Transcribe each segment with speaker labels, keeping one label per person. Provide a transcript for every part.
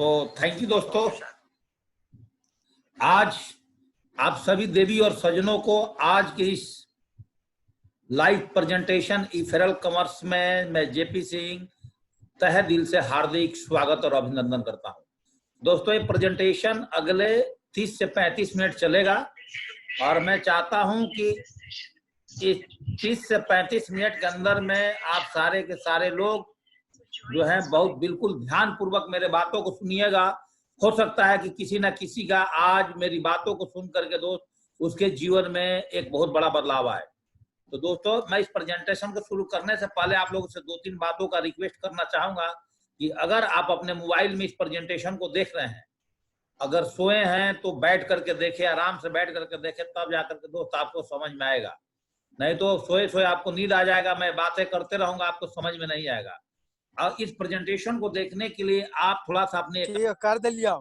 Speaker 1: तो thank you दोस्तों। आज आप सभी देवी और सज्जनों को आज के इस लाइव प्रेजेंटेशन इफेरल कॉमर्स में मैं जेपी सिंह तहे दिल से हार्दिक स्वागत और अभिनंदन करता हूं। दोस्तों ये प्रेजेंटेशन अगले 30 से 35 मिनट चलेगा और मैं चाहता हूं कि इस 30 से 35 मिनट के अंदर में आप सारे के सारे लोग जो है बहुत बिल्कुल ध्यान पूर्वक मेरे बातों को सुनिएगा। हो सकता है कि किसी न किसी का आज मेरी बातों को सुन करके दोस्त उसके जीवन में एक बहुत बड़ा बदलाव आए। तो दोस्तों मैं इस प्रेजेंटेशन को शुरू करने से पहले आप लोगों से 2-3 बातों का रिक्वेस्ट करना चाहूंगा कि अगर आप अपने मोबाइल में इस प्रेजेंटेशन को देख रहे हैं, अगर सोए हैं तो बैठ करके देखें, आराम से बैठ करके देखें, तब जाकर के दोस्त आपको समझ में आएगा। नहीं तो सोए सोए आपको नींद आ जाएगा, मैं बातें करते रहूंगा, आपको समझ में नहीं आएगा। और इस प्रेजेंटेशन को देखने के लिए आप थोड़ा सा अपने
Speaker 2: कर दे लिया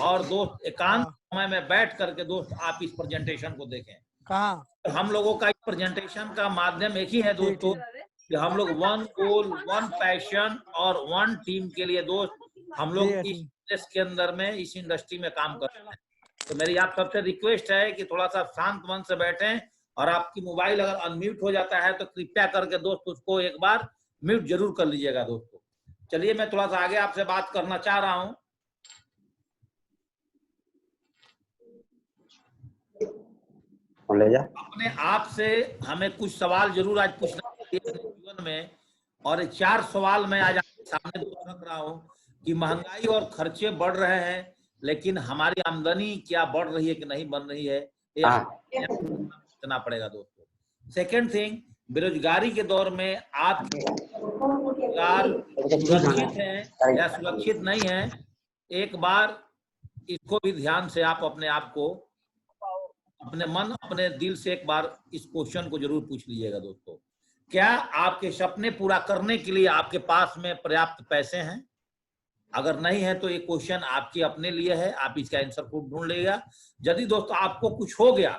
Speaker 1: और दोस्त एकांत समय में बैठ करके दोस्त आप इस प्रेजेंटेशन को देखें।
Speaker 2: कहाँ
Speaker 1: हम लोगों का इस प्रेजेंटेशन का माध्यम एक ही है दोस्तों कि हम लोग वन गोल, वन पैशन और वन टीम के लिए दोस्त हम लोग इस देश के अंदर में इस इंडस्ट्री में काम कर रहे हैं। तो मेरी आप सबसे रिक्वेस्ट है कि थोड़ा सा शांत मन से बैठें और आपकी मोबाइल अगर अनम्यूट हो जाता है तो कृपया करके दोस्त उसको एक बार म्यूट जरूर कर लीजिएगा दोस्तों। चलिए मैं थोड़ा सा आगे आपसे बात करना चाह रहा हूं। अपने आप से हमें कुछ सवाल जरूर आज पूछना चाहिए अपने जीवन में, और 4 सवाल मैं आज आपके सामने रख रहा हूं कि महंगाई और खर्चे बढ़ रहे हैं लेकिन हमारी आमदनी क्या बढ़ रही है कि नहीं बन रही है, ये सोचना पड़ेगा दोस्तों। सेकेंड थिंग, बेरोजगारी के दौर में आप सुरक्षित है या सुरक्षित नहीं है, एक बार इसको भी ध्यान से आप अपने आप को, अपने मन, अपने दिल से एक बार इस क्वेश्चन को जरूर पूछ लीजिएगा दोस्तों। क्या आपके सपने पूरा करने के लिए आपके पास में पर्याप्त पैसे हैं? अगर नहीं है तो ये क्वेश्चन आपके अपने लिए है, आप इसका आंसर खुद ढूंढ लेगा। यदि दोस्तों आपको कुछ हो गया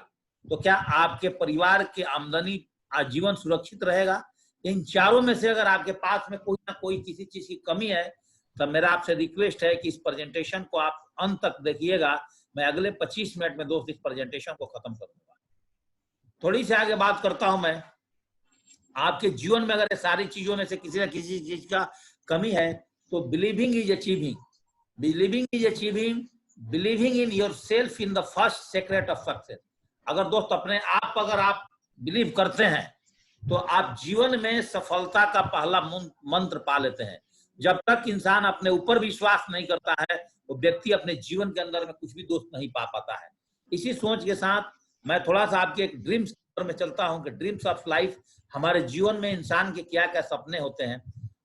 Speaker 1: तो क्या आपके परिवार की आमदनी आजीवन सुरक्षित रहेगा? इन चारों में से अगर आपके पास में कोई ना कोई किसी चीज की कमी है तो मेरा आपसे रिक्वेस्ट है कि इस प्रेजेंटेशन को आप अंत तक देखिएगा। मैं अगले 25 मिनट में दोस्त इस प्रेजेंटेशन को खत्म कर दूंगा। थोड़ी सी आगे बात करता हूं मैं। आपके जीवन में अगर सारी चीजों में से किसी न किसी चीज का कमी है तो believing is achieving, believing is achieving, believing in your self in the first secret of success. अगर दोस्त अपने आप अगर आप बिलीव करते हैं तो आप जीवन में सफलता का पहला मंत्र पा लेते हैं। जब तक इंसान अपने ऊपर विश्वास नहीं करता है तो व्यक्ति अपने जीवन के अंदर में कुछ भी दोस्त नहीं पा पाता है। इसी सोच के साथ मैं थोड़ा सा आपके एक ड्रीम्स में चलता हूं कि ड्रीम्स ऑफ लाइफ, हमारे जीवन में इंसान के क्या क्या सपने होते हैं।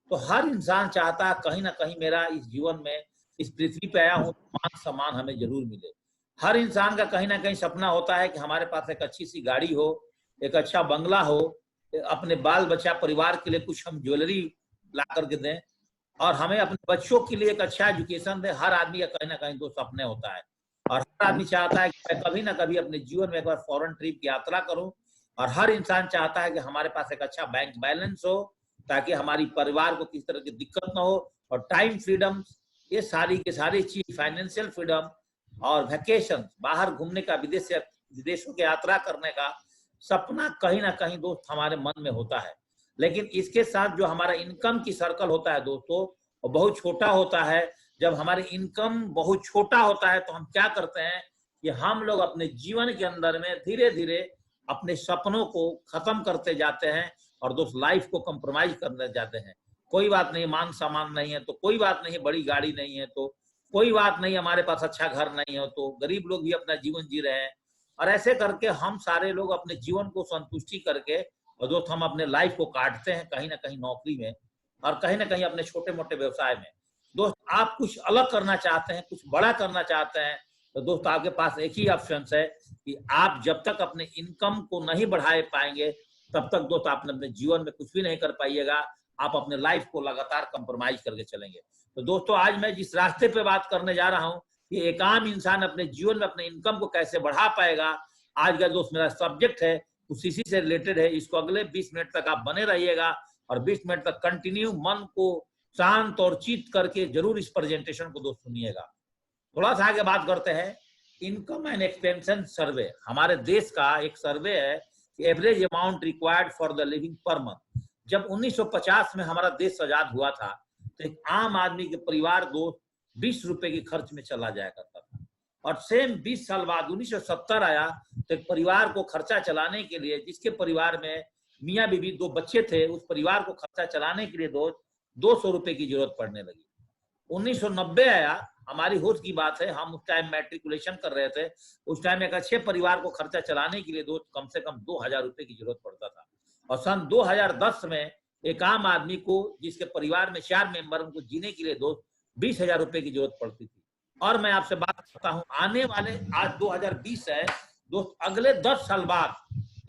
Speaker 1: तो हर इंसान चाहता है कहीं ना कहीं मेरा इस जीवन में इस पृथ्वी पे आया हूं, मान सम्मान हमें जरूर मिले। हर इंसान का कहीं ना कहीं सपना होता है कि हमारे पास एक अच्छी सी गाड़ी हो, एक अच्छा बंगला हो, अपने बाल बच्चा परिवार के लिए कुछ हम ज्वेलरी ला करके दें और हमें अपने बच्चों के लिए एक अच्छा एजुकेशन दे। हर आदमी का कहीं ना कहीं दो सपने होता है और हर आदमी चाहता है कि मैं कभी ना कभी अपने जीवन में एक बार फॉरेन ट्रिप की यात्रा करूं, और हर इंसान चाहता है कि हमारे पास एक अच्छा बैंक बैलेंस हो ताकि हमारी परिवार को किसी तरह की दिक्कत ना हो, और टाइम फ्रीडम, ये सारी की सारी चीज, फाइनेंशियल फ्रीडम और वैकेशन, बाहर घूमने का, विदेशों की यात्रा करने का सपना कहीं ना कहीं दोस्त हमारे मन में होता है। लेकिन इसके साथ जो हमारा इनकम की सर्कल होता है दोस्तों वो बहुत छोटा होता है। जब हमारी इनकम बहुत छोटा होता है तो हम क्या करते हैं कि हम लोग अपने जीवन के अंदर में धीरे धीरे अपने सपनों को खत्म करते जाते हैं और दोस्त लाइफ को कंप्रोमाइज करने जाते हैं। कोई बात नहीं, मान सम्मान नहीं है तो कोई बात नहीं, बड़ी गाड़ी नहीं है तो कोई बात नहीं, हमारे पास अच्छा घर नहीं है तो गरीब लोग भी अपना जीवन जी रहे हैं। और ऐसे करके हम सारे लोग अपने जीवन को संतुष्टि करके और दोस्त हम अपने लाइफ को काटते हैं कहीं ना कहीं नौकरी में और कहीं ना कहीं अपने छोटे मोटे व्यवसाय में। दोस्त आप कुछ अलग करना चाहते हैं, कुछ बड़ा करना चाहते हैं तो दोस्त आपके पास एक ही ऑप्शन है कि आप जब तक अपने इनकम को नहीं बढ़ा पाएंगे तब तक दोस्त आप अपने जीवन में कुछ भी नहीं कर पाइएगा। आप अपने लाइफ को लगातार कंप्रोमाइज करके चलेंगे। तो दोस्तों आज मैं जिस रास्ते पे बात करने जा रहा हूँ कि एक आम इंसान अपने जीवन में अपने इनकम को कैसे बढ़ा पाएगा, आज का दोस्त मेरा सब्जेक्ट है, उस इसी से रिलेटेड है। इसको अगले 20 मिनट तक आप बने रहिएगा और 20 मिनट तक कंटिन्यू मन को शांत और चित करके जरूर इस प्रेजेंटेशन को दोस्त सुनिएगा। थोड़ा सा आगे बात करते हैं, इनकम एंड एक्सपेंशन सर्वे। हमारे देश का एक सर्वे है, average amount required for the living per month. जब 1950 में हमारा देश आजाद हुआ था तो एक आम आदमी के परिवार दो 20 रुपए के खर्च में चला जाया करता था, और सेम 20 साल बाद 1970 आया तो एक परिवार को खर्चा चलाने के लिए, जिसके परिवार में मियाँ बीवी 2 बच्चे थे, उस परिवार को खर्चा चलाने के लिए 200 रुपए की जरूरत पड़ने लगी। 1990 आया, हमारी होश की बात है, हम उस टाइम मैट्रिकुलेशन कर रहे थे, उस टाइम एक अच्छे परिवार को खर्चा चलाने के लिए कम से कम 2000 रुपए की जरूरत पड़ता था। और सन 2010 में एक आम आदमी को, जिसके परिवार में 4 मेंबर, उनको जीने के लिए 20,000 रुपए की जरूरत पड़ती थी। और मैं आपसे बात करता हूं, आने वाले, आज 2020 है दोस्त, अगले 10 साल बाद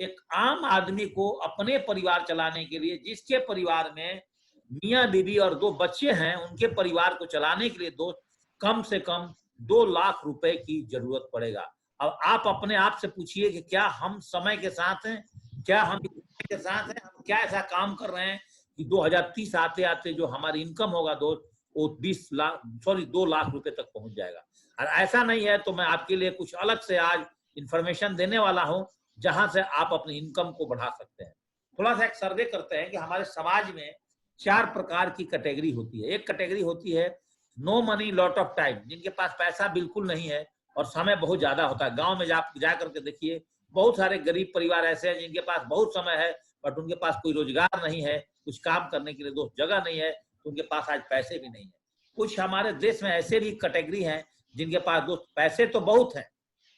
Speaker 1: एक आम आदमी को अपने परिवार चलाने के लिए, जिसके परिवार में मियाँ बीवी और 2 बच्चे हैं, उनके परिवार को चलाने के लिए दोस्त कम से कम 2 लाख रुपए की जरूरत पड़ेगा। अब आप अपने आप से पूछिए कि क्या हम समय के साथ हैं, क्या हम के साथ हैं, हम क्या ऐसा काम कर रहे हैं कि 2030 आते आते जो हमारी इनकम होगा दोस्त वो 2 लाख रुपए तक पहुंच जाएगा। और ऐसा नहीं है तो मैं आपके लिए कुछ अलग से आज इंफॉर्मेशन देने वाला हूं, जहां से आप अपनी इनकम को बढ़ा सकते हैं। थोड़ा सा एक सर्वे करते हैं कि हमारे समाज में 4 प्रकार की कैटेगरी होती है। एक कैटेगरी होती है no money lot of time, जिनके पास पैसा बिल्कुल नहीं है और समय बहुत ज्यादा होता है। गांव में जा करके देखिए, बहुत सारे गरीब परिवार ऐसे हैं जिनके पास बहुत समय है बट उनके पास कोई रोजगार नहीं है, कुछ काम करने के लिए दोस्त जगह नहीं है, तो उनके पास आज पैसे भी नहीं है। कुछ हमारे देश में ऐसे भी कैटेगरी हैं जिनके पास दोस्त पैसे तो बहुत हैं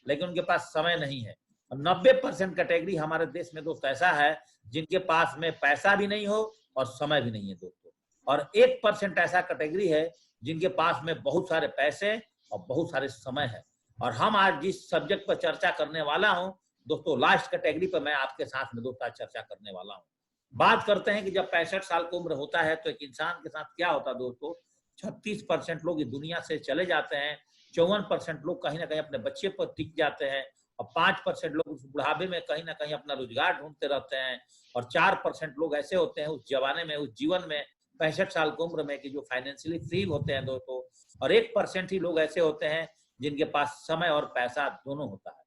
Speaker 1: लेकिन उनके पास समय नहीं है। 90% कैटेगरी हमारे देश में दोस्त ऐसा है जिनके पास में पैसा भी नहीं हो और समय भी नहीं है दोस्तों। और 1% ऐसा कैटेगरी है जिनके पास में बहुत सारे पैसे और बहुत सारे समय है। और हम आज जिस सब्जेक्ट पर चर्चा करने वाला हूं दोस्तों, लास्ट कैटेगरी पर मैं आपके साथ में दोस्तों चर्चा करने वाला हूं। बात करते हैं कि जब 65 साल की उम्र होता है तो एक इंसान के साथ क्या होता है दोस्तों। 36% लोग इस दुनिया से चले जाते हैं, 54% लोग कहीं ना कहीं अपने बच्चे पर टिक जाते हैं, और 5% लोग उस बुढ़ापे में कहीं ना कहीं अपना रोजगार ढूंढते रहते हैं, और 4% लोग ऐसे होते हैं उस जमाने में, उस जीवन में 65 साल की उम्र में कि जो फाइनेंशियली फ्री होते हैं दोस्तों, और 1% ही लोग ऐसे होते हैं जिनके पास समय और पैसा दोनों होता है।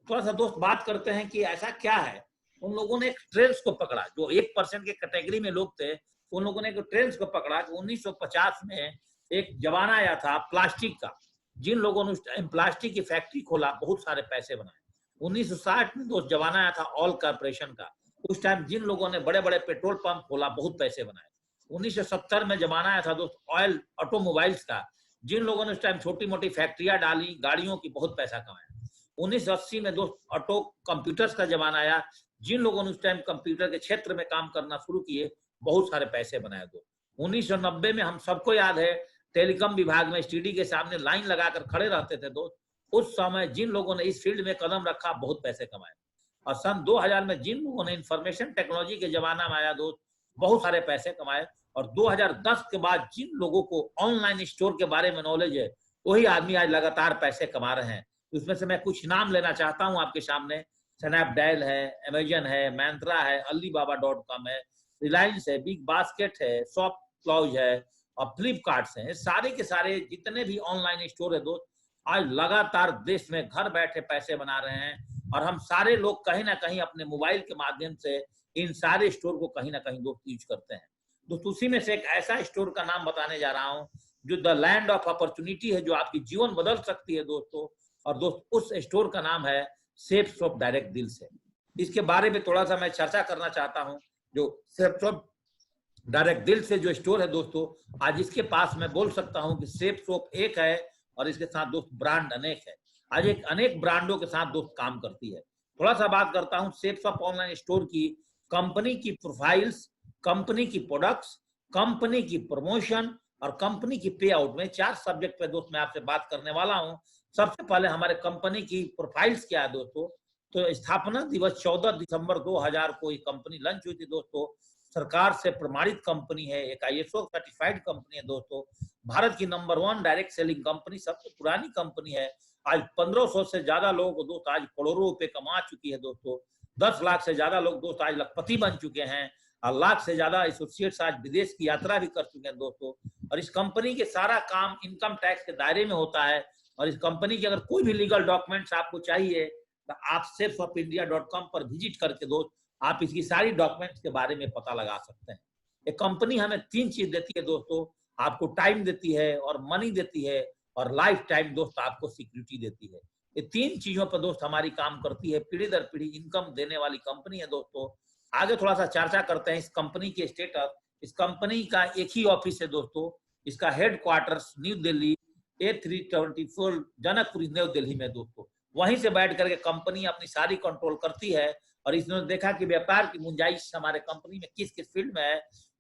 Speaker 1: थोड़ा सा दोस्त बात करते हैं कि ऐसा क्या है। उन लोगों ने एक ट्रेंड्स को पकड़ा, जो 1% के कैटेगरी में लोग थे, उन लोगों ने एक ट्रेंड्स को पकड़ा कि 1950 में एक जमाना आया था प्लास्टिक का, जिन लोगों ने उस टाइम प्लास्टिक की फैक्ट्री खोला, बहुत सारे पैसे बनाए। 1960 में दोस्त जमाना आया था ऑयल कॉर्पोरेशन का, उस टाइम जिन लोगों ने बड़े बड़े पेट्रोल पंप खोला, बहुत पैसे बनाए। 1970 में जमाना आया था दोस्त ऑयल ऑटोमोबाइल्स का, जिन लोगों ने उस टाइम छोटी मोटी फैक्ट्रियां डाली, गाड़ियों की, बहुत पैसा कमाया। 1980 में दोस्त ऑटो कंप्यूटर्स का जमाना आया, जिन लोगों ने उस टाइम कंप्यूटर के क्षेत्र में काम करना शुरू किए, बहुत सारे पैसे बनाए दो। 1990 में हम सबको याद है, टेलीकॉम विभाग में स्टीडी के सामने लाइन लगाकर खड़े रहते थे दोस्त, उस समय जिन लोगों ने इस फील्ड में कदम रखा, बहुत पैसे कमाए। और सन 2000 में जिन लोगों ने इंफॉर्मेशन टेक्नोलॉजी के जमाना में आया दोस्त, बहुत सारे पैसे कमाए। और 2010 के बाद जिन लोगों को ऑनलाइन स्टोर के बारे में नॉलेज है, वही आदमी आज लगातार पैसे कमा रहे हैं। उसमें से मैं कुछ नाम लेना चाहता हूं आपके सामने। स्नैपडील है, अमेजन है, मैंत्रा है, alibaba.com है, रिलायंस है, बिग बास्केट है, शॉप क्लॉज है और फ्लिपकार्ट है। सारे के सारे जितने भी ऑनलाइन स्टोर है दोस्त, आज लगातार देश में घर बैठे पैसे बना रहे हैं। और हम सारे लोग कहीं ना कहीं अपने मोबाइल के माध्यम से इन सारे स्टोर को कहीं ना कहीं दोस्त यूज करते हैं। दोस्त उसी में से एक ऐसा स्टोर का नाम बताने जा रहा हूं जो द लैंड ऑफ अपॉर्चुनिटी है, जो आपकी जीवन बदल सकती है दोस्तों। और दोस्त उस स्टोर का नाम है सेफ शॉप डायरेक्ट दिल से। इसके बारे में थोड़ा सा मैं चर्चा करना चाहता हूं। जो सेफ शॉप डायरेक्ट दिल से जो स्टोर है दोस्तों, आज इसके पास मैं बोल सकता हूं कि सेफ शॉप एक है और इसके साथ दोस्त ब्रांड अनेक है। आज एक अनेक ब्रांडों के साथ दोस्त काम करती है। थोड़ा सा बात करता हूं सेफ शॉप ऑनलाइन स्टोर की। कंपनी की प्रोफाइल्स, कंपनी की प्रोडक्ट्स, कंपनी की प्रमोशन और कंपनी की पे आउट में 4 सब्जेक्ट पे दोस्त मैं आपसे बात करने वाला हूं। सबसे पहले हमारे कंपनी की प्रोफाइल्स क्या है दोस्तों। तो स्थापना दिवस 14 दिसंबर 2000 को ये कंपनी लॉन्च हुई थी दोस्तों। सरकार से प्रमाणित कंपनी है, एक ISO सर्टिफाइड कंपनी है दोस्तों। भारत की नंबर 1 डायरेक्ट सेलिंग कंपनी, सबसे पुरानी कंपनी है। आज 1500 से ज्यादा लोगों को दोस्त आज करोड़ों रुपए कमा चुकी है दोस्तों। 10 लाख से ज्यादा लोग दोस्त आज लखपति बन चुके हैं। और लाख से ज्यादा एसोसिएट्स आज विदेश की यात्रा भी कर चुके हैं दोस्तों। और इस कंपनी के सारा काम इनकम टैक्स के दायरे में होता है। और इस कंपनी के अगर कोई भी लीगल डॉक्यूमेंट्स आपको चाहिए तो आप safesofindia.com पर विजिट करके दोस्त आप इसकी सारी डॉक्यूमेंट्स के बारे में पता लगा सकते हैं। ये कंपनी हमें 3 चीज देती है दोस्तों, आपको टाइम देती है और मनी देती है और लाइफ टाइम दोस्त आपको सिक्योरिटी देती है। ये 3 चीजों पर दोस्त हमारी काम करती है, पीढ़ी दर पीढ़ी इनकम देने वाली कंपनी है दोस्तों। आगे थोड़ा सा चर्चा करते हैं इस कंपनी के स्टेटस। इस कंपनी का एक ही ऑफिस है दोस्तों, इसका head quarters new Delhi A324 Janakpuri new Delhi में दोस्तों। वहीं से बैठ करके कंपनी अपनी सारी कंट्रोल करती है। और इसने देखा कि व्यापार की गुंजाइश हमारे कंपनी में किस किस फील्ड में है,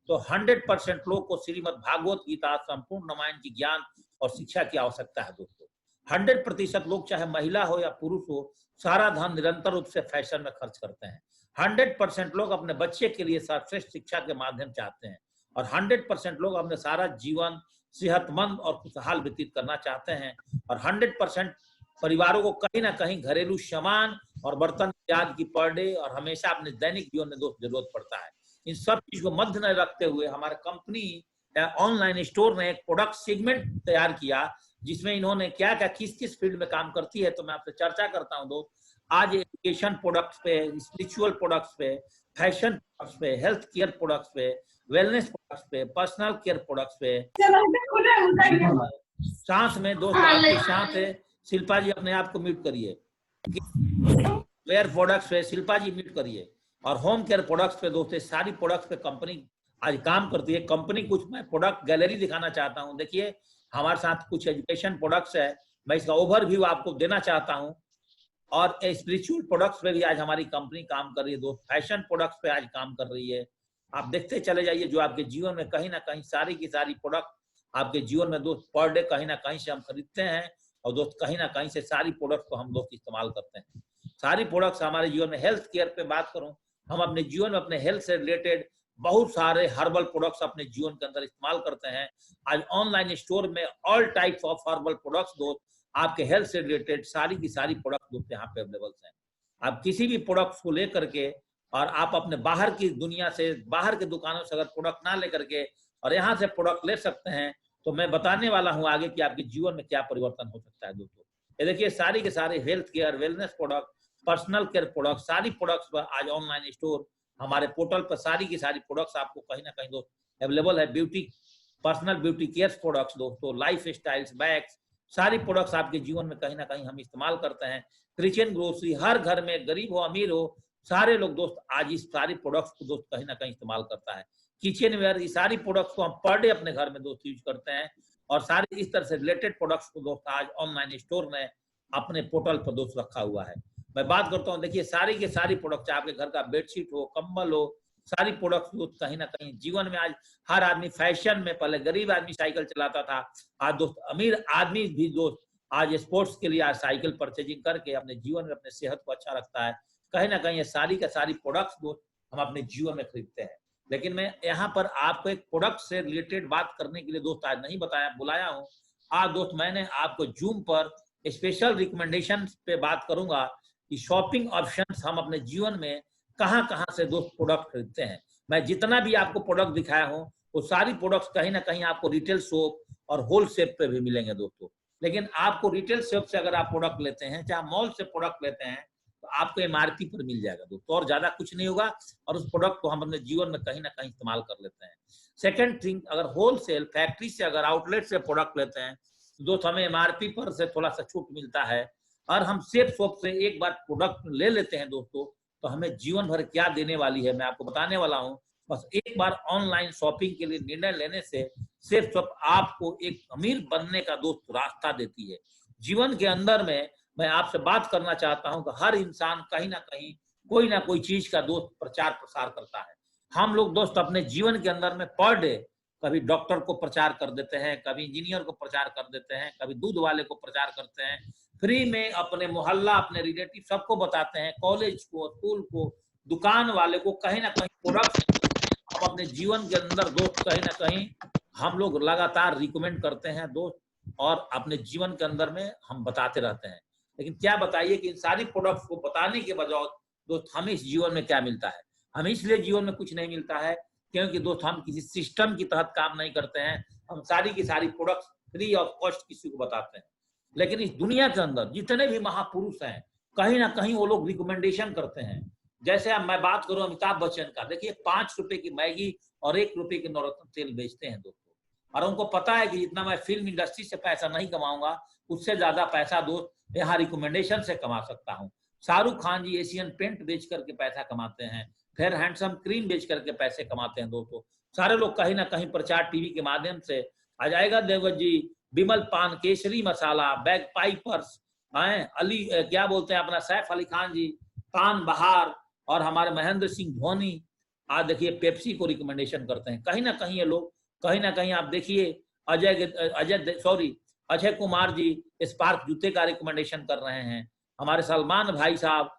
Speaker 1: तो 100% लोग को श्रीमद् भागवत गीता संपूर्ण रामायण की ज्ञान और शिक्षा की आवश्यकता है दोस्तों। 100% लोग चाहे महिला हो या पुरुष हो, सारा धन निरंतर रूप से फैशन में खर्च करते हैं। 100% लोग अपने बच्चे के लिए सर्वश्रेष्ठ शिक्षा के माध्यम चाहते हैं। और 100% लोग अपने सारा जीवन सेहतमंद और खुशहाल व्यतीत करना चाहते हैं। और 100% परिवारों को कहीं ना कहीं घरेलू सामान और बर्तन याद की पर डे और हमेशा अपने दैनिक जीवन में दोस्त जरूरत पड़ता है। इन सब चीज को मध्य में रखते हुए हमारे कंपनी ऑनलाइन स्टोर ने एक प्रोडक्ट सेगमेंट तैयार किया, जिसमें इन्होंने क्या क्या किस किस फील्ड में काम करती है, तो मैं आपसे चर्चा करता हूं दोस्त। आज एजुकेशन प्रोडक्ट्स पे, स्पिरिचुअल प्रोडक्ट्स पे, फैशन प्रोडक्ट्स पे, हेल्थ केयर प्रोडक्ट्स पे, वेलनेस प्रोडक्ट्स पे, पर्सनल केयर प्रोडक्ट्स पे, सांस में दोस्त आपकी सांस है। शिल्पा जी अपने आप को म्यूट करिए। वेयर प्रोडक्ट्स पे शिल्पा जी म्यूट करिए। और होम केयर प्रोडक्ट्स पे दोस्तों, सारी प्रोडक्ट्स पे कंपनी आज काम करती है। कंपनी कुछ मैं प्रोडक्ट गैलरी दिखाना चाहता हूं। देखिए हमारे साथ कुछ एजुकेशन प्रोडक्ट्स है, मैं इसका ओवरव्यू आपको देना चाहता हूं। और स्पिरिचुअल प्रोडक्ट्स पे भी आज हमारी कंपनी काम कर रही है दोस्त। फैशन प्रोडक्ट्स पे आज काम कर रही है। आप देखते चले जाइए, जो आपके जीवन में कहीं ना कहीं सारी की सारी प्रोडक्ट आपके जीवन में दोस्त पर डे कहीं ना कहीं से हम खरीदते हैं। और दोस्त कहीं ना कहीं से सारी प्रोडक्ट को हम लोग इस्तेमाल करते हैं। सारी प्रोडक्ट्स हमारे जीवन में, हेल्थ केयर पे बात करूं, हम अपने जीवन में अपने हेल्थ से रिलेटेड बहुत सारे हर्बल प्रोडक्ट्स अपने जीवन के अंदर इस्तेमाल करते हैं। आज ऑनलाइन स्टोर में all types of herbal products दोस्त आपके हेल्थ से रिलेटेड सारी की सारी प्रोडक्ट दोस्त यहाँ पे अवेलेबल हैं। आप किसी भी प्रोडक्ट्स को लेकर के और आप अपने बाहर की दुनिया से, बाहर के दुकानों से अगर प्रोडक्ट ना लेकर के और यहाँ से प्रोडक्ट ले सकते हैं, तो मैं बताने वाला हूँ आगे कि आपके जीवन में क्या परिवर्तन हो सकता है दोस्तों। ये देखिए सारी के सारे health care, wellness product, personal care product, सारी प्रोडक्ट्स पर आज ऑनलाइन स्टोर हमारे पोर्टल पर सारी की सारी प्रोडक्ट्स आपको कहीं ना कहीं दोस्त अवेलेबल है। Beauty, personal beauty care products दोस्तों, लाइफ स्टाइल्स, बैग्स, सारी प्रोडक्ट्स आपके जीवन में कहीं ना कहीं हम इस्तेमाल करते हैं। किचन ग्रोसरी, हर घर में गरीब हो अमीर हो सारे लोग दोस्त आज इस सारी प्रोडक्ट्स को दोस्त कहीं ना कहीं इस्तेमाल करता है। किचन वेयर, ये सारी प्रोडक्ट्स को हम पर डे अपने घर में दोस्त यूज करते हैं। और सारे इस तरह से रिलेटेड प्रोडक्ट्स को दोस्त आज ऑनलाइन स्टोर ने अपने पोर्टल पर दोस्त रखा हुआ है। मैं बात करता हूँ, देखिए सारी के सारी प्रोडक्ट्स, आपके घर का बेडशीट हो, कंबल हो, सारी प्रोडक्ट्स दोस्त कहीं ना कहीं जीवन में आज हर आदमी फैशन में, पहले गरीब आदमी साइकिल चलाता था, आज दोस्त अमीर आदमी भी दोस्त आज स्पोर्ट्स के लिए आज साइकिल परचेजिंग करके अपने जीवन में अपने सेहत को अच्छा रखता है। कहीं ना कहीं ये सारी का सारी प्रोडक्ट्स दोस्त हम अपने जीवन में खरीदते हैं। लेकिन मैं यहाँ पर आपको एक प्रोडक्ट से रिलेटेड बात करने के लिए दोस्त आज नहीं बुलाया हूँ। आज दोस्त मैंने आपको जूम पर स्पेशल रिकमेंडेशन पे बात करूंगा कि शॉपिंग ऑप्शंस हम अपने जीवन में कहाँ से दोस्त प्रोडक्ट खरीदते हैं। मैं जितना भी आपको प्रोडक्ट दिखाया हूँ वो सारी प्रोडक्ट्स कहीं ना कहीं आपको रिटेल शॉप और होलसेल पे भी मिलेंगे दोस्तों। लेकिन आपको रिटेल शॉप से अगर आप प्रोडक्ट लेते हैं, चाहे मॉल से प्रोडक्ट लेते हैं, तो आपको एमआरपी पर मिल जाएगा दोस्तों, और ज्यादा कुछ नहीं होगा। और उस प्रोडक्ट को हम अपने जीवन में कहीं ना कहीं इस्तेमाल कर लेते हैं। सेकेंड थिंग, अगर होलसेल फैक्ट्री से अगर आउटलेट से प्रोडक्ट लेते हैं दोस्त, हमें एमआरपी पर से थोड़ा सा छूट मिलता है। और हम सेफ शॉप से एक बार प्रोडक्ट ले लेते हैं दोस्तों, तो हमें जीवन भर क्या देने वाली है मैं आपको बताने वाला हूँ। बस एक बार ऑनलाइन शॉपिंग के लिए निर्णय लेने से सेफ शॉप आपको एक अमीर बनने का दोस्त रास्ता देती है। जीवन के अंदर में मैं आपसे बात करना चाहता हूं कि हर इंसान कहीं ना कहीं कोई ना कोई चीज का दोस्त प्रचार प्रसार करता है। हम लोग दोस्त अपने जीवन के अंदर में पर डे कभी डॉक्टर को प्रचार कर देते हैं, कभी इंजीनियर को प्रचार कर देते हैं, कभी दूध वाले को प्रचार करते हैं, फ्री में अपने मोहल्ला, अपने रिलेटिव सबको बताते हैं, कॉलेज को, स्कूल को, दुकान वाले को, कहीं ना कहीं प्रोडक्ट हम अपने जीवन के अंदर दोस्त कहीं ना कहीं हम लोग लगातार रिकमेंड करते हैं दोस्त, और अपने जीवन के अंदर में हम बताते रहते हैं। लेकिन क्या बताइए कि इन सारी प्रोडक्ट्स को बताने के बजाय दोस्त हमें इस जीवन में क्या मिलता है? हम इसलिए जीवन में कुछ नहीं मिलता है क्योंकि दोस्त हम किसी सिस्टम की तहत काम नहीं करते हैं। हम सारी की सारी प्रोडक्ट्स फ्री ऑफ कॉस्ट किसी को बताते हैं। लेकिन इस दुनिया के अंदर जितने भी महापुरुष हैं कहीं ना कहीं वो लोग रिकमेंडेशन करते हैं। जैसे अब मैं बात करूं अमिताभ बच्चन का, देखिए 5 रुपए की मैगी और 1 रुपए की नवरत्न तेल बेचते हैं दोस्तों, और उनको पता है कि जितना मैं फिल्म इंडस्ट्री से पैसा नहीं कमाऊंगा उससे ज्यादा पैसा दोस्त यहाँ रिकमेंडेशन से कमा सकता हूँ। शाहरुख खान जी एशियन पेंट बेच करके पैसा कमाते हैं, फेयर हैंडसम क्रीम बेच करके पैसे कमाते हैं दोस्तों। सारे लोग कहीं ना कहीं प्रचार टीवी के माध्यम से, आ जाएगा देवगन जी, विमल पान केसरी मसाला, बैग पाइपर्स, अली क्या बोलते हैं अपना सैफ अली खान जी, पान बहार, और हमारे महेंद्र सिंह धोनी, आज देखिए पेप्सी को रिकमेंडेशन करते हैं। कहीं ना कहीं ये लोग, कहीं ना कहीं आप देखिए अजय कुमार जी स्पार्क जूते का रिकमेंडेशन कर रहे हैं, हमारे सलमान भाई साहब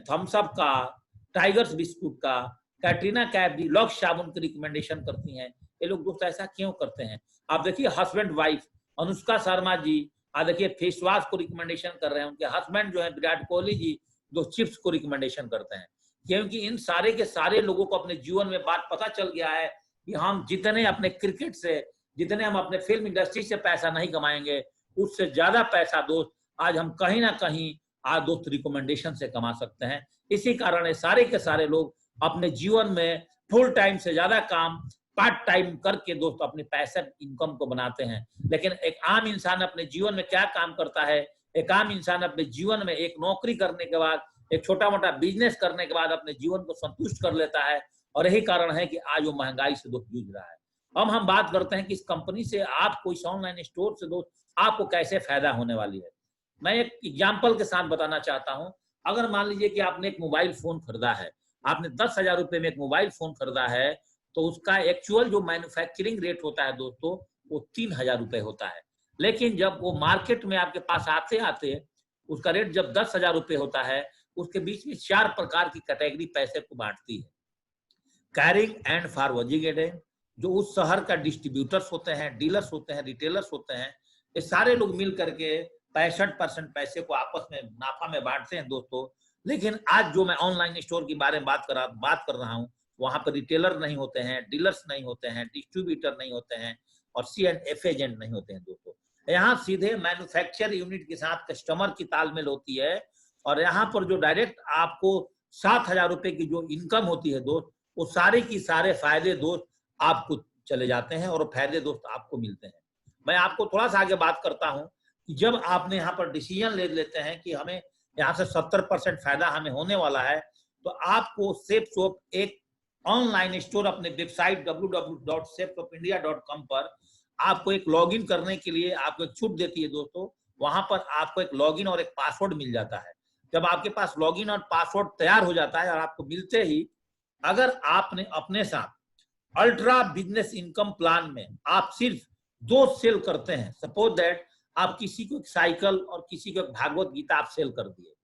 Speaker 1: थम्स अप का, टाइगर्स बिस्कुट का, कैटरीना कैफ भी लक्स साबुन की रिकमेंडेशन करती हैं। ये लोग दोस्त ऐसा क्यों करते हैं? आप देखिए हस्बैंड वाइफ अनुष्का शर्मा जी आज देखिए फेस वॉश को रिकमेंडेशन कर रहे हैं, उनके हस्बैंड जो है विराट कोहली जी जो चिप्स को रिकमेंडेशन करते हैं, क्योंकि इन सारे के सारे लोगों को अपने जीवन में बात पता चल गया है कि हम जितने अपने क्रिकेट से, जितने हम अपने फिल्म इंडस्ट्री से पैसा नहीं कमाएंगे उससे ज्यादा पैसा दोस्त आज हम कहीं ना कहीं आज दोस्त रिकमेंडेशन से कमा सकते हैं। इसी कारण है सारे के सारे लोग अपने जीवन में फुल टाइम से ज्यादा काम पार्ट टाइम करके दोस्त अपने पैसे इनकम को बनाते हैं। लेकिन एक आम इंसान अपने जीवन में क्या काम करता है? एक आम इंसान अपने जीवन में एक नौकरी करने के बाद, एक छोटा मोटा बिजनेस करने के बाद अपने जीवन को संतुष्ट कर लेता है, और यही कारण है कि आज वो महंगाई से दोस्त जूझ रहा है। अब हम बात करते हैं कि इस कंपनी से आपको, इस ऑनलाइन स्टोर से दोस्त आपको कैसे फायदा होने वाली है। मैं एक एग्जाम्पल के साथ बताना चाहता हूं। अगर मान लीजिए कि आपने एक मोबाइल फोन खरीदा है, आपने 10,000 रुपए में एक मोबाइल फोन खरीदा है, तो उसका एक्चुअल जो मैन्युफैक्चरिंग रेट होता है दोस्तों वो 3,000 रुपए होता है। लेकिन जब वो मार्केट में आपके पास आते आते उसका रेट जब 10,000 रुपए होता है, उसके बीच में 4 प्रकार की कैटेगरी पैसे को बांटती है। कैरिंग एंड फॉरवर्डिंग एजेंट, जो उस शहर का डिस्ट्रीब्यूटर्स होते हैं, डीलर्स होते हैं, रिटेलर्स होते हैं, ये सारे लोग मिल करके 65% पैसे को आपस में मुनाफा में बांटते हैं दोस्तों। लेकिन आज जो मैं ऑनलाइन स्टोर की बारे में बात कर रहा हूँ, वहां पर रिटेलर नहीं होते हैं, डीलर्स नहीं होते हैं, डिस्ट्रीब्यूटर नहीं होते हैं, और C&F एजेंट नहीं होते हैं दोस्तों। यहाँ सीधे मैन्युफैक्चर यूनिट के साथ कस्टमर की तालमेल होती है, और यहाँ पर जो डायरेक्ट आपको 7,000 रुपए की जो इनकम होती है दोस्त, वो सारे की सारे फायदे दोस्त आपको चले जाते हैं और फायदे दोस्त आपको मिलते हैं। मैं आपको थोड़ा सा आगे बात करता हूं कि जब आपने यहाँ पर डिसीजन ले लेते हैं कि हमें यहाँ से 70% फायदा हमें होने वाला है, तो आपको सेफसॉप एक ऑनलाइन स्टोर अपने वेबसाइट www.safesofindia.com पर आपको एक लॉगिन करने के लिए आपको एक छूट देती है दोस्तों। वहां पर आपको एक लॉगिन और एक पासवर्ड मिल जाता है। जब आपके पास लॉगिन और पासवर्ड तैयार हो जाता है और आपको मिलते ही, अगर आपने अपने साथ अल्ट्रा बिजनेस इनकम प्लान में आप सिर्फ 2 सेल करते हैं, सपोज दैट आप किसी को एक साइकिल और किसी को एक भागवत गीता आप सेल कर दिए,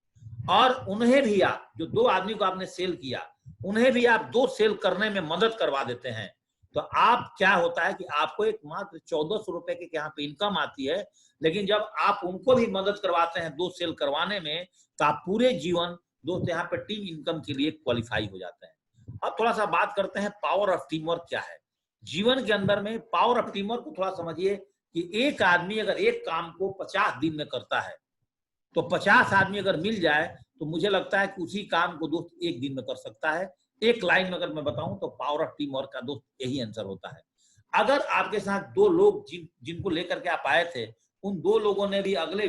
Speaker 1: और उन्हें भी आप, जो 2 आदमी को आपने सेल किया, उन्हें भी आप 2 सेल करने में मदद करवा देते हैं, तो आप क्या होता है कि आपको एक मात्र 1400 रुपए के यहाँ पे इनकम आती है। लेकिन जब आप उनको भी मदद करवाते हैं 2 सेल करवाने में, तो आप पूरे जीवन दोस्त यहाँ पे टीम इनकम के लिए क्वालिफाई हो जाते हैं। अब थोड़ा सा बात करते हैं पावर ऑफ टीम वर्क क्या है जीवन के अंदर में। पावर ऑफ टीम वर्क को थोड़ा समझिए कि एक आदमी अगर एक काम को 50 दिन में करता है, तो 50 आदमी अगर मिल जाए तो मुझे लगता है कि उसी काम को दोस्त 1 दिन में कर सकता है। एक लाइन में अगर मैं बताऊं तो पावर ऑफ टीम वर्क का दोस्त यही आंसर होता है। अगर आपके साथ 2 लोग जिनको लेकर के आप आए थे, उन 2 लोगों ने भी अगले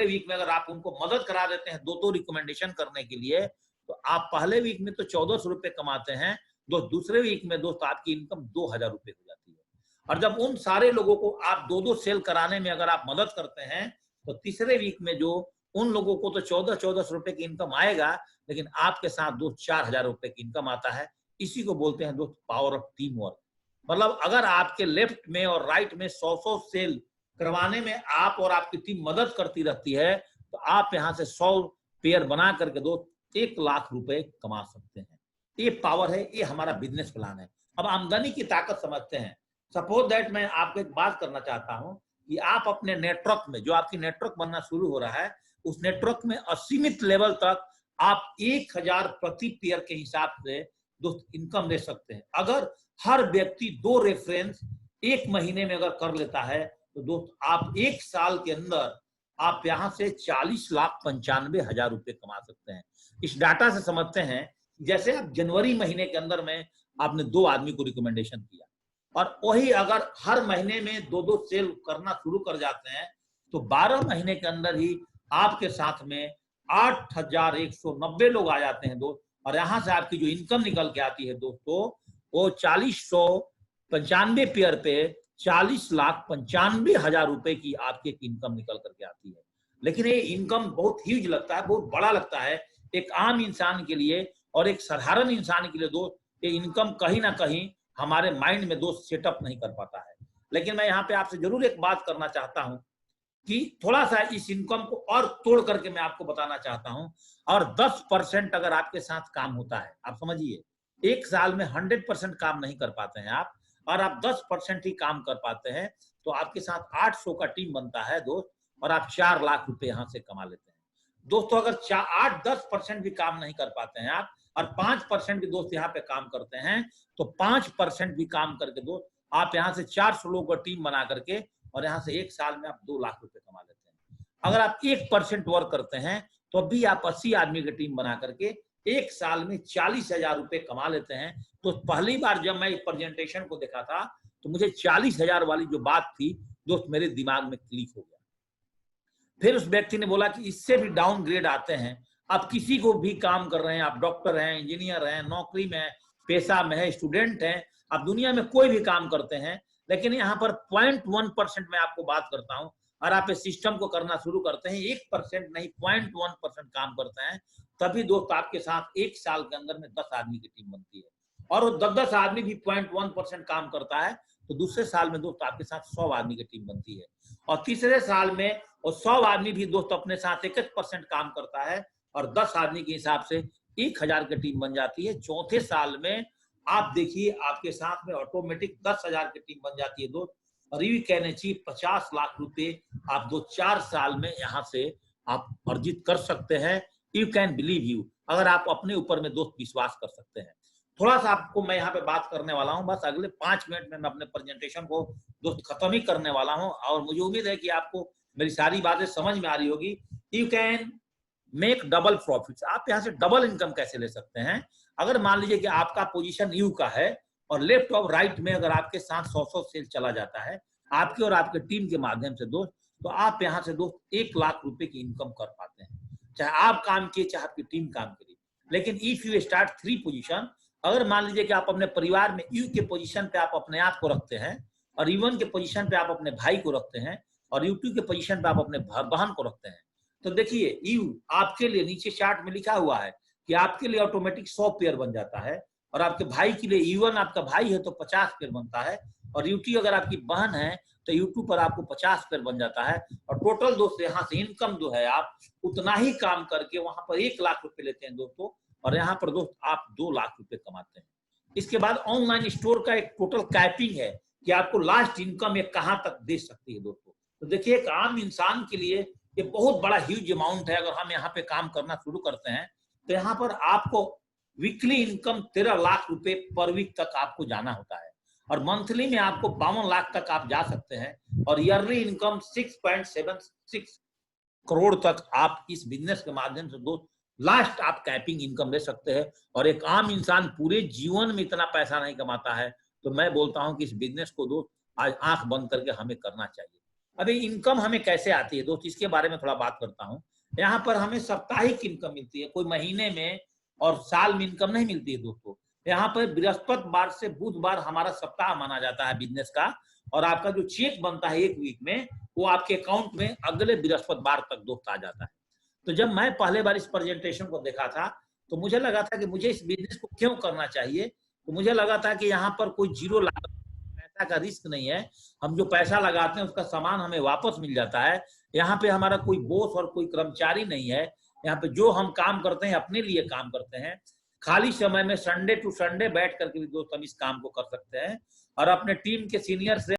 Speaker 1: वीक में अगर आप उनको मदद करा देते हैं 2 रिकमेंडेशन करने के लिए, तो आप पहले वीक में तो 1400 रुपए कमाते हैं, दूसरे वीक में दोस्त आपकी इनकम 2,000 रुपए हो जाती है। और जब उन सारे लोगों को आप 2 सेल कराने में अगर आप मदद करते हैं, तो तीसरे वीक में जो उन लोगों को तो 1400 रुपए की इनकम आएगा, लेकिन आपके साथ दोस्त 4,000 रुपए की इनकम आता है। इसी को बोलते हैं दोस्त पावर ऑफ टीम वर्क। मतलब अगर आपके लेफ्ट में और राइट में 100 सेल करवाने में आप और आपकी टीम मदद करती रहती है, तो आप यहाँ से 100 पेयर बना करके दोस्त 1 लाख रुपए कमा सकते हैं। ये पावर है, ये हमारा बिजनेस प्लान है। अब आमदनी की ताकत समझते हैं। सपोज दैट मैं आपको एक बात करना चाहता हूं कि आप अपने नेटवर्क में, जो आपकी नेटवर्क बनना शुरू हो रहा है, उस नेटवर्क में असीमित लेवल तक आप 1000 प्रति पेयर के हिसाब से दोस्त इनकम ले सकते हैं। अगर हर व्यक्ति 2 रेफरेंस 1 महीने में अगर कर लेता है तो दोस्त आप 1 साल के अंदर आप यहां से 40,95,000 रुपए कमा सकते हैं। इस डाटा से समझते हैं, जैसे आप जनवरी महीने के अंदर में आपने 2 आदमी को रिकमेंडेशन किया और वही अगर हर महीने में 2-2 सेल करना शुरू कर जाते हैं तो 12 महीने के अंदर ही आपके साथ में 8,190 लोग आ जाते हैं दोस्त। और यहां से आपकी जो इनकम निकल के आती है दोस्तों, वो 40,95 पेयर पे 40,95,000 रुपए की आपकी इनकम निकल करके आती है। लेकिन ये इनकम बहुत ह्यूज लगता है, बहुत बड़ा लगता है एक आम इंसान के लिए और एक साधारण इंसान के लिए दोस्त। ये इनकम कहीं ना कहीं हमारे माइंड में दोस्त सेटअप नहीं कर पाता है। लेकिन मैं यहाँ पे आपसे जरूर एक बात करना चाहता हूँ कि थोड़ा सा इस इनकम को और तोड़ करके मैं आपको बताना चाहता हूं। और 10% अगर आपके साथ काम होता है, आप समझिए 1 साल में 100% काम नहीं कर पाते हैं आप, और आप 10% ही काम कर पाते हैं तो आपके साथ 800 का टीम बनता है दोस्त, और आप 4 लाख रुपए यहां से कमा लेते हैं दोस्तों। अगर 8-10% भी काम नहीं कर पाते हैं आप और 5% भी दोस्त यहाँ पे काम करते हैं तो 5% भी काम करके दोस्त आप यहाँ से 400 लोगों का टीम बना करके और यहाँ से 1 साल में आप 2 लाख रुपए कमा लेते हैं। अगर आप 1% वर्क करते हैं तो भी आप 80 आदमी की टीम बना करके 1 साल में 40,000 रुपए कमा लेते हैं। तो पहली बार जब मैं इस प्रेजेंटेशन को देखा था तो मुझे 40,000 वाली जो बात थी दोस्त मेरे दिमाग में क्लिक हो गया। फिर उस व्यक्ति ने बोला कि इससे भी डाउन ग्रेड आते हैं, आप किसी को भी काम कर रहे हैं, आप डॉक्टर हैं, इंजीनियर हैं, नौकरी में, पेशा में है, स्टूडेंट हैं, आप दुनिया में कोई भी काम करते हैं, लेकिन यहाँ पर 0.1% में आपको बात करता हूँ और आप इस सिस्टम को करना शुरू करते हैं, 1% नहीं 0.1% काम करते हैं, तभी दोस्त आपके साथ 1 साल के अंदर में 10 आदमी की टीम बनती है। और वो 10-10 आदमी भी 0.1% काम करता है तो दूसरे साल में दोस्त आपके साथ 100 आदमी की टीम बनती है। और तीसरे साल में और 100 आदमी भी दोस्त अपने साथ 1% काम करता है और 10 आदमी के हिसाब से 1000 की टीम बन जाती है। चौथे साल में आप देखिए आपके साथ में ऑटोमेटिक 10,000 की टीम बन जाती है दोस्त, और यू कैन अचीव 50 लाख रुपए आप 2-4 साल में यहाँ से आप अर्जित कर सकते हैं। यू कैन बिलीव यू, अगर आप अपने ऊपर में दोस्त विश्वास कर सकते हैं। थोड़ा सा आपको मैं यहाँ पे बात करने वाला हूँ, बस अगले 5 मिनट में मैं अपने प्रेजेंटेशन को दोस्त खत्म ही करने वाला हूँ और मुझे उम्मीद है कि आपको मेरी सारी बातें समझ में आ रही होगी। You can make double profit, आप यहाँ से डबल इनकम कैसे ले सकते हैं। अगर मान लीजिए कि आपका पोजीशन यू का है और लेफ्ट और राइट में अगर आपके साथ 100 सेल चला जाता है आपके और आपके टीम के माध्यम से दोस्त, तो आप यहाँ से दोस्त 1 लाख रुपए की इनकम कर पाते हैं, चाहे आप काम किए चाहे आपकी टीम काम करिए। लेकिन इफ यू स्टार्ट 3 पोजीशन, अगर मान लीजिए कि आप अपने परिवार में यू के पोजीशन पे आप अपने आप को रखते हैं और यू1 के पोजीशन पे आप अपने भाई को रखते हैं और यू2 के पोजीशन पे आप अपने बहन को रखते हैं, तो देखिए यू आपके लिए नीचे चार्ट में लिखा हुआ है कि आपके लिए ऑटोमेटिक 100 पेयर बन जाता है, और आपके भाई के लिए यू1 आपका भाई है तो 50 पेयर बनता है, और यू2 अगर आपकी बहन है तो यू2 पर आपको 50 पेयर बन जाता है। और टोटल दोस्त यहाँ से इनकम जो है आप उतना ही काम करके वहां पर 1 लाख रुपए लेते हैं दोस्तों, और यहाँ पर दोस्त आप 2 लाख रुपए कमाते हैं। इसके बाद ऑनलाइन स्टोर का एक टोटल कैपिंग है कि आपको लास्ट इनकम ये कहां तक दे सकती है दोस्तों। तो देखिए एक आम इंसान के लिए ये बहुत बड़ा ह्यूज अमाउंट है। अगर हम यहाँ पे काम करना शुरू करते हैं तो यहाँ पर आपको वीकली इनकम 13 लाख रुपए पर वीक तक आपको जाना होता है, और मंथली में आपको 52 लाख तक आप जा सकते हैं, और ईयरली इनकम 6.76 करोड़ तक आप इस बिजनेस के माध्यम से दोस्त लास्ट आप कैपिंग इनकम ले सकते हैं। और एक आम इंसान पूरे जीवन में इतना पैसा नहीं कमाता है, तो मैं बोलता हूं कि इस बिजनेस को दोस्त आज आंख बंद करके हमें करना चाहिए। अभी इनकम हमें कैसे आती है दोस्त, इसके बारे में थोड़ा बात करता हूं। यहाँ पर हमें साप्ताहिक इनकम मिलती है, कोई महीने में और साल में इनकम नहीं मिलती है दोस्तों। यहाँ पर बृहस्पतिवार से बुधवार हमारा सप्ताह माना जाता है बिजनेस का, और आपका जो चेक बनता है 1 वीक में वो आपके अकाउंट में अगले बृहस्पतिवार तक दोस्त आ जाता है। तो जब मैं पहले बार इस प्रेजेंटेशन को देखा था तो मुझे लगा था कि मुझे इस बिजनेस को क्यों करना चाहिए, तो मुझे लगा था कि यहाँ पर कोई जीरो लागत पैसा का रिस्क नहीं है, हम जो पैसा लगाते हैं उसका सामान हमें वापस मिल जाता है। यहाँ पे हमारा कोई बॉस और कोई कर्मचारी नहीं है, यहाँ पे जो हम काम करते हैं अपने लिए काम करते हैं। खाली समय में संडे टू संडे बैठ करके भी दोस्त हम इस काम को कर सकते हैं और अपने टीम के सीनियर से